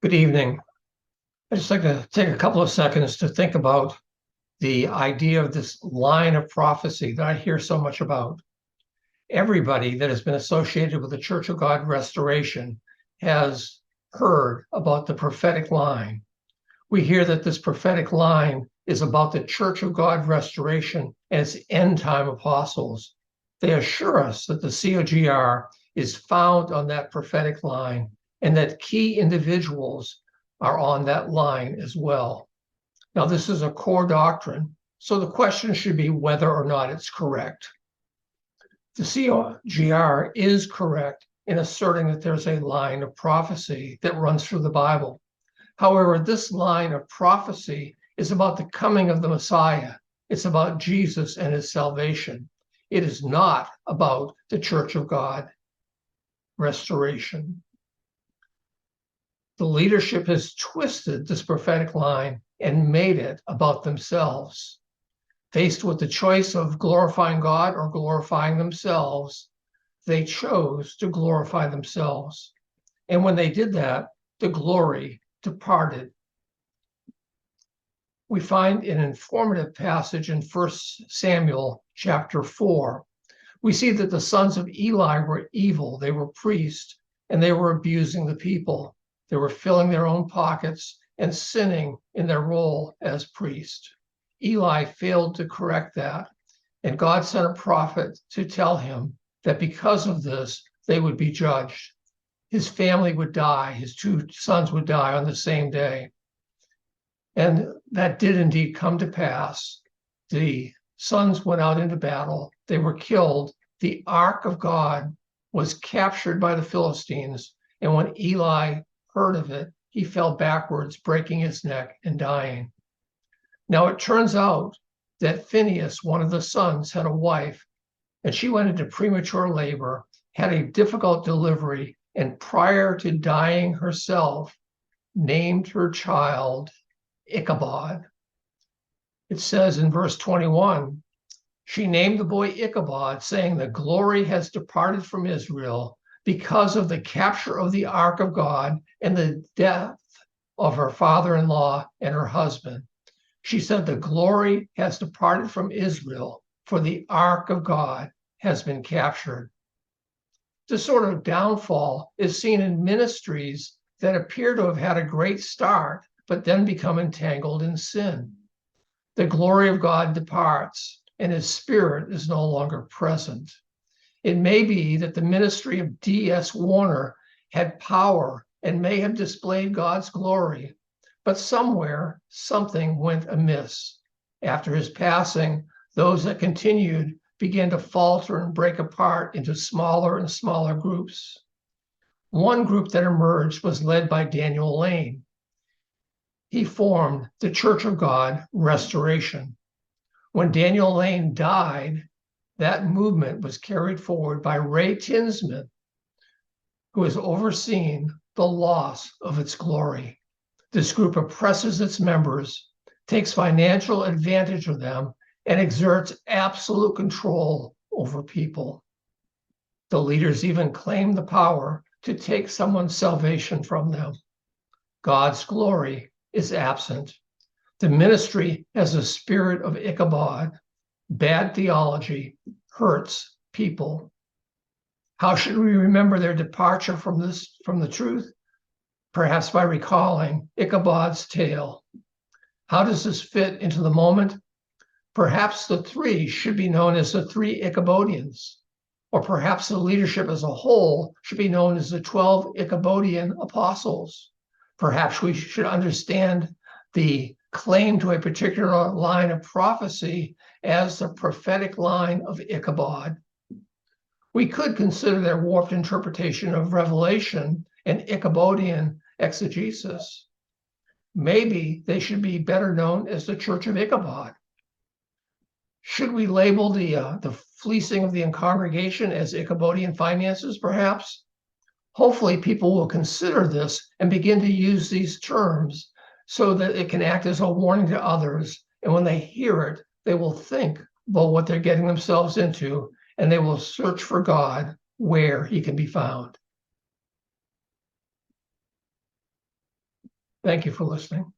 Good evening. I'd just like to take a couple of seconds to think about the idea of this line of prophecy that I hear so much about. Everybody that has been associated with the Church of God Restoration has heard about the prophetic line. We hear that this prophetic line is about the Church of God Restoration and its end time apostles. They assure us that the COGR is found on that prophetic line and that key individuals are on that line as well. Now, this is a core doctrine, so the question should be whether or not it's correct. The COGR is correct in asserting that there's a line of prophecy that runs through the Bible. However, this line of prophecy is about the coming of the Messiah. It's about Jesus and his salvation. It is not about the Church of God restoration. The leadership has twisted this prophetic line and made it about themselves. Faced with the choice of glorifying God or glorifying themselves, they chose to glorify themselves. And when they did that, the glory departed. We find an informative passage in 1 Samuel chapter 4. We see that the sons of Eli were evil. They were priests, and they were abusing the people. They were filling their own pockets and sinning in their role as priest. Eli failed to correct that, and God sent a prophet to tell him that because of this, they would be judged. His family would die. His two sons would die on the same day. And that did indeed come to pass. The sons went out into battle. They were killed. The ark of God was captured by the Philistines. And when Eli heard of it, he fell backwards, breaking his neck and dying. Now it turns out that Phinehas, one of the sons, had a wife, and she went into premature labor, had a difficult delivery, and prior to dying herself, named her child Ichabod. It says in verse 21, she named the boy Ichabod, saying, the glory has departed from Israel because of the capture of the ark of God and the death of her father-in-law and her husband. She said, the glory has departed from Israel, for the ark of God has been captured. This sort of downfall is seen in ministries that appear to have had a great start, but then become entangled in sin. The glory of God departs, and his spirit is no longer present. It may be that the ministry of D.S. Warner had power and may have displayed God's glory, but somewhere something went amiss. After his passing, those that continued began to falter and break apart into smaller and smaller groups. One group that emerged was led by Daniel Lane. He formed the Church of God Restoration. When Daniel Lane died, that movement was carried forward by Ray Tinsman, who has overseen the loss of its glory. This group oppresses its members, takes financial advantage of them, and exerts absolute control over people. The leaders even claim the power to take someone's salvation from them. God's glory is absent. The ministry has a spirit of Ichabod. Bad theology hurts people. How should we remember their departure from the truth? Perhaps by recalling Ichabod's tale. How does this fit into the moment? Perhaps the three should be known as the three Ichabodians, or perhaps the leadership as a whole should be known as the 12 Ichabodian apostles. Perhaps we should understand the claim to a particular line of prophecy as the prophetic line of Ichabod. We could consider their warped interpretation of Revelation an Ichabodian exegesis. Maybe they should be better known as the Church of Ichabod. Should we label the fleecing of the congregation as Ichabodian finances, perhaps? Hopefully people will consider this and begin to use these terms so that it can act as a warning to others. And when they hear it, they will think about what they're getting themselves into, and they will search for God where he can be found. Thank you for listening.